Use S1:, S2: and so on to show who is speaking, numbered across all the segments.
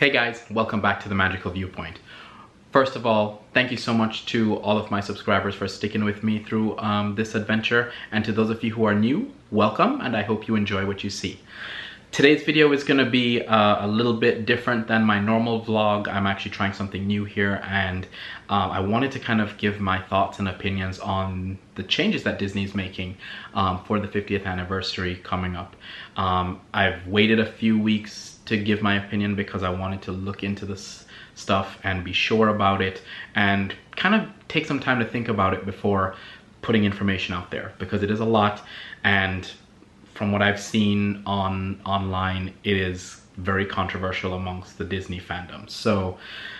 S1: Hey guys, welcome back to the Magical Viewpoint. First of all, thank you so much to all of my subscribers for sticking with me through this adventure, and to those of you who are new, welcome, and I hope you enjoy what you see. Today's video is going to be a little bit different than my normal vlog. I'm actually trying something new here, and I wanted to kind of give my thoughts and opinions on the changes that Disney's making for the 50th anniversary coming up. I've waited a few weeks to give my opinion because I wanted to look into this stuff and be sure about it and kind of take some time to think about it before putting information out there, because it is a lot, and from what I've seen online, it is very controversial amongst the Disney fandom. So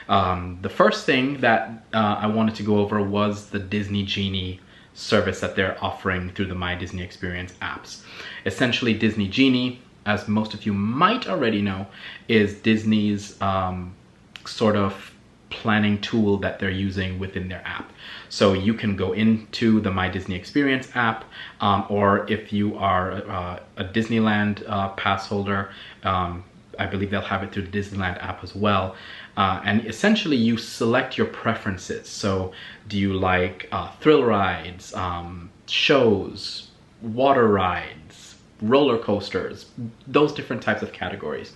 S1: the first thing that I wanted to go over was the Disney Genie service that they're offering through the My Disney Experience apps. Essentially, Disney Genie, as most of you might already know, is Disney's sort of planning tool that they're using within their app. So you can go into the My Disney Experience app, or if you are a Disneyland pass holder, I believe they'll have it through the Disneyland app as well. And essentially you select your preferences. So do you like thrill rides, shows, water rides, roller coasters, those different types of categories.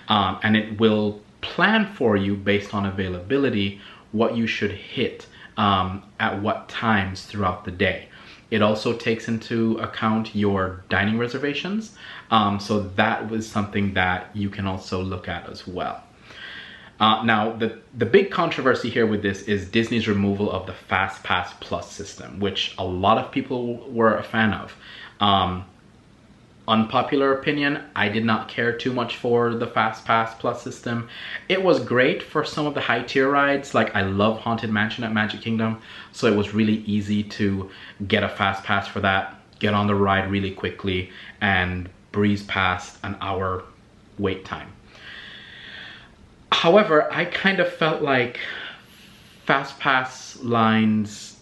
S1: And it will plan for you based on availability what you should hit at what times throughout the day. It also takes into account your dining reservations, so that was something that you can also look at as well. Now, the big controversy here with this is Disney's removal of the Fastpass Plus system, which a lot of people were a fan of. Unpopular opinion, I did not care too much for the Fastpass Plus system. It was great for some of the high tier rides, like I love Haunted Mansion at Magic Kingdom, so it was really easy to get a fast pass for that, get on the ride really quickly, and breeze past an hour wait time. However, I kind of felt like fast pass lines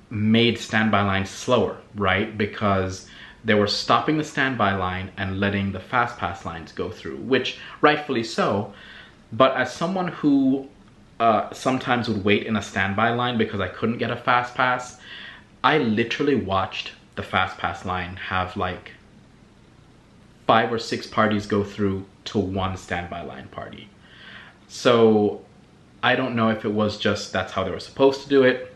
S1: made standby lines slower, right? Because they were stopping the standby line and letting the fast pass lines go through, which rightfully so. But as someone who sometimes would wait in a standby line because I couldn't get a fast pass, I literally watched the fast pass line have like 5 or 6 parties go through to one standby line party. So I don't know if it was just that's how they were supposed to do it,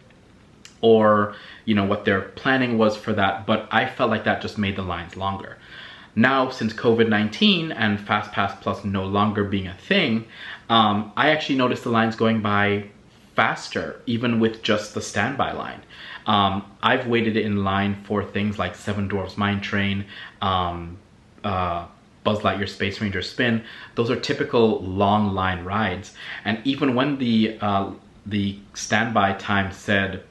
S1: or you know what their planning was for that, but I felt like that just made the lines longer. Now, since COVID-19 and FastPass Plus no longer being a thing, I actually noticed the lines going by faster, even with just the standby line. I've waited in line for things like Seven Dwarfs Mine Train, Buzz Lightyear Space Ranger Spin. Those are typical long line rides, and even when the standby time said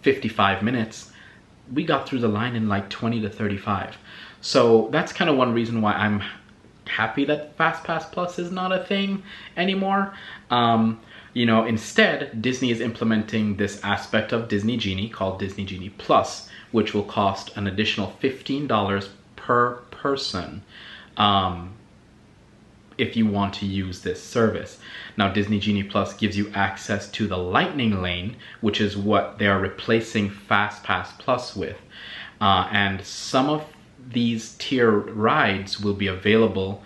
S1: 55 minutes, we got through the line in like 20 to 35. So that's kind of one reason why I'm happy that FastPass Plus is not a thing anymore. You know, instead, Disney is implementing this aspect of Disney Genie called Disney Genie Plus, which will cost an additional $15 per person if you want to use this service. Now, Disney Genie Plus gives you access to the Lightning Lane, which is what they are replacing FastPass Plus with. And some of these tier rides will be available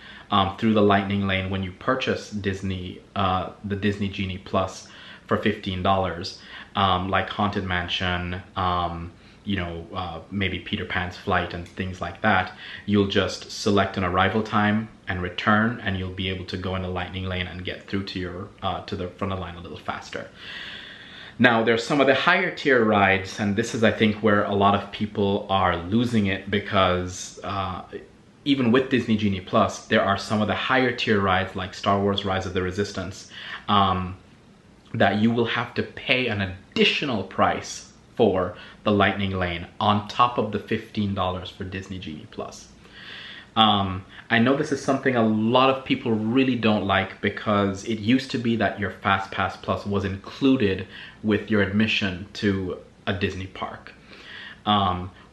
S1: through the Lightning Lane when you purchase the Disney Genie Plus for $15, like Haunted Mansion, you know, maybe Peter Pan's Flight and things like that. You'll just select an arrival time and return, and you'll be able to go in the Lightning Lane and get through to your to the front of the line a little faster. Now, there's some of the higher tier rides, and this is, I think, where a lot of people are losing it, because even with Disney Genie Plus, there are some of the higher tier rides like Star Wars Rise of the Resistance that you will have to pay an additional price for the Lightning Lane on top of the $15 for Disney Genie Plus. I know this is something a lot of people really don't like, because it used to be that your FastPass Plus was included with your admission to a Disney park.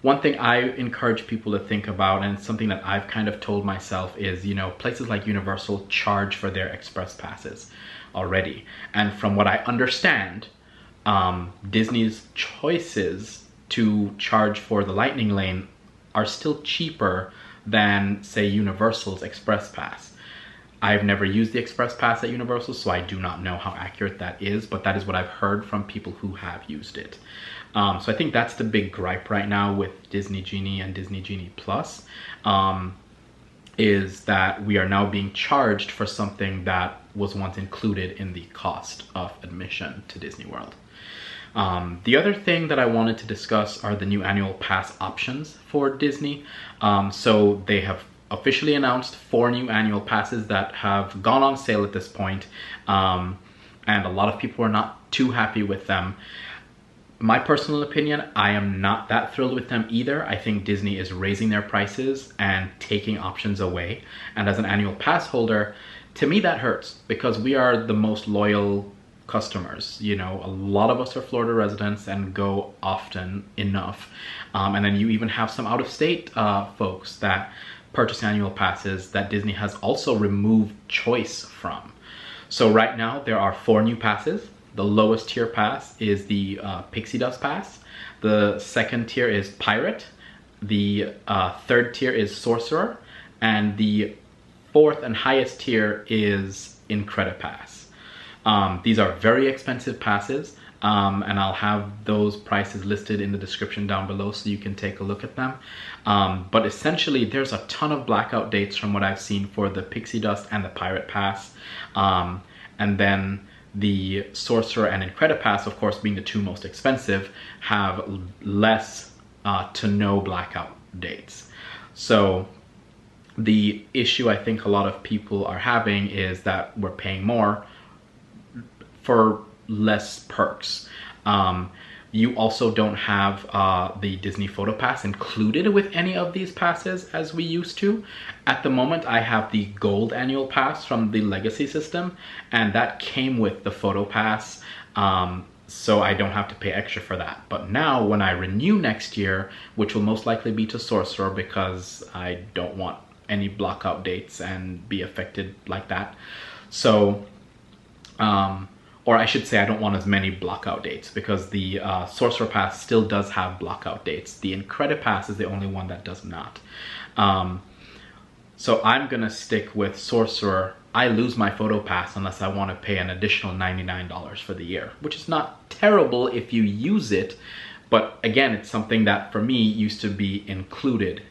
S1: one thing I encourage people to think about, and it's something that I've kind of told myself, is, you know, places like Universal charge for their express passes already. And from what I understand, Disney's choices to charge for the Lightning Lane are still cheaper than, say, Universal's Express Pass. I've never used the Express Pass at Universal, so I do not know how accurate that is, but that is what I've heard from people who have used it. So I think that's the big gripe right now with Disney Genie and Disney Genie Plus, is that we are now being charged for something that was once included in the cost of admission to Disney World. The other thing that I wanted to discuss are the new annual pass options for Disney. So they have officially announced 4 new annual passes that have gone on sale at this point, and a lot of people are not too happy with them. My personal opinion, I am not that thrilled with them either. I think Disney is raising their prices and taking options away. And as an annual pass holder, to me that hurts, because we are the most loyal customers. You know, a lot of us are Florida residents and go often enough. And then you even have some out-of-state folks that purchase annual passes that Disney has also removed choice from. So right now there are 4 new passes. The lowest tier pass is the Pixie Dust Pass. The second tier is Pirate. The third tier is Sorcerer. And the fourth and highest tier is Incredipass. These are very expensive passes, and I'll have those prices listed in the description down below so you can take a look at them. But essentially, there's a ton of blackout dates from what I've seen for the Pixie Dust and the Pirate Pass. And then the Sorcerer and Incredipass, of course, being the 2 most expensive, have less to no blackout dates. So the issue I think a lot of people are having is that we're paying more for less perks. You also don't have the Disney Photo Pass included with any of these passes as we used to. At the moment, I have the Gold Annual Pass from the Legacy system, and that came with the Photo Pass, so I don't have to pay extra for that. But now, when I renew next year, which will most likely be to Sorcerer because I don't want any blockout dates and be affected like that. So, or I should say I don't want as many blockout dates, because the Sorcerer Pass still does have blockout dates. The Incredipass is the only one that does not. So I'm gonna stick with Sorcerer. I lose my Photo Pass unless I want to pay an additional $99 for the year, which is not terrible if you use it, but again, it's something that for me used to be included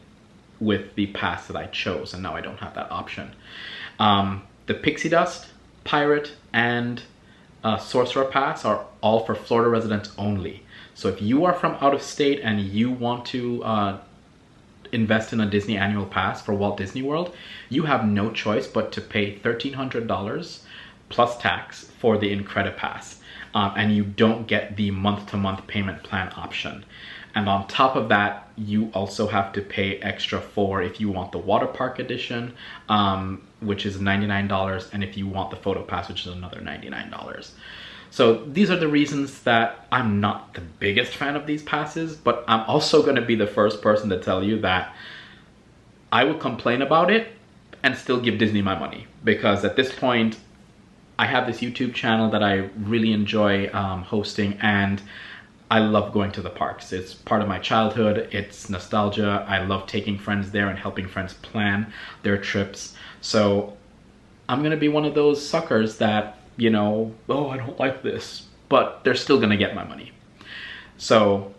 S1: with the pass that I chose, and now I don't have that option. The Pixie Dust, Pirate, and Sorcerer Pass are all for Florida residents only. So if you are from out of state and you want to invest in a Disney annual pass for Walt Disney World, you have no choice but to pay $1,300 plus tax for the Incredipass, and you don't get the month-to-month payment plan option. And on top of that, you also have to pay extra for if you want the water park edition, which is $99, and if you want the Photo Pass, which is another $99. So these are the reasons that I'm not the biggest fan of these passes, but I'm also going to be the first person to tell you that I will complain about it and still give Disney my money, because at this point, I have this YouTube channel that I really enjoy hosting, and I love going to the parks. It's part of my childhood. It's nostalgia. I love taking friends there and helping friends plan their trips. So I'm gonna be one of those suckers that, you know, oh, I don't like this, but they're still gonna get my money. So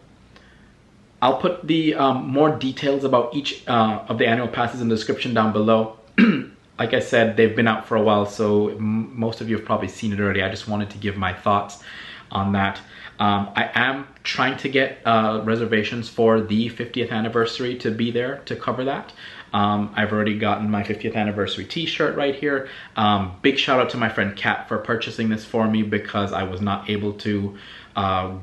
S1: I'll put the more details about each of the annual passes in the description down below. Like I said, they've been out for a while, so most of you have probably seen it already. I just wanted to give my thoughts on that. I am trying to get reservations for the 50th anniversary to be there to cover that. I've already gotten my 50th anniversary t-shirt right here. Big shout out to my friend Kat for purchasing this for me, because I was not able to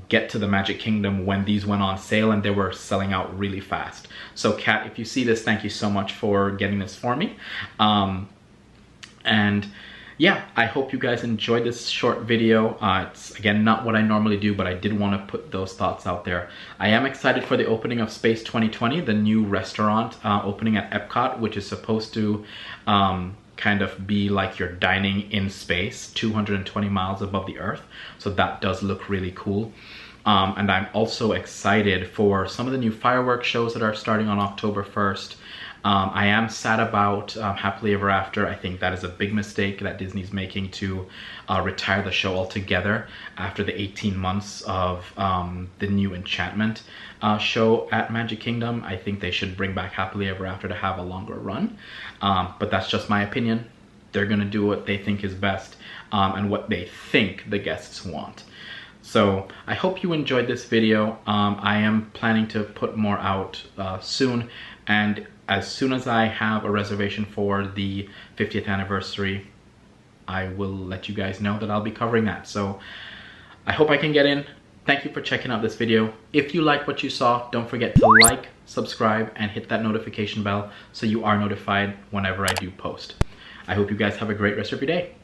S1: get to the Magic Kingdom when these went on sale, and they were selling out really fast. So Kat, if you see this, thank you so much for getting this for me. And yeah, I hope you guys enjoyed this short video. It's again not what I normally do, but I did want to put those thoughts out there. I am excited for the opening of Space 2020, the new restaurant opening at Epcot, which is supposed to kind of be like you're dining in space, 220 miles above the Earth. So that does look really cool. And I'm also excited for some of the new fireworks shows that are starting on October 1st. I am sad about Happily Ever After. I think that is a big mistake that Disney's making to retire the show altogether after the 18 months of the new Enchantment show at Magic Kingdom. I think they should bring back Happily Ever After to have a longer run. But that's just my opinion. They're gonna do what they think is best and what they think the guests want. So I hope you enjoyed this video. I am planning to put more out soon, and as soon as I have a reservation for the 50th anniversary, I will let you guys know that I'll be covering that. So I hope I can get in. Thank you for checking out this video. If you like what you saw, don't forget to like, subscribe, and hit that notification bell so you are notified whenever I do post. I hope you guys have a great rest of your day.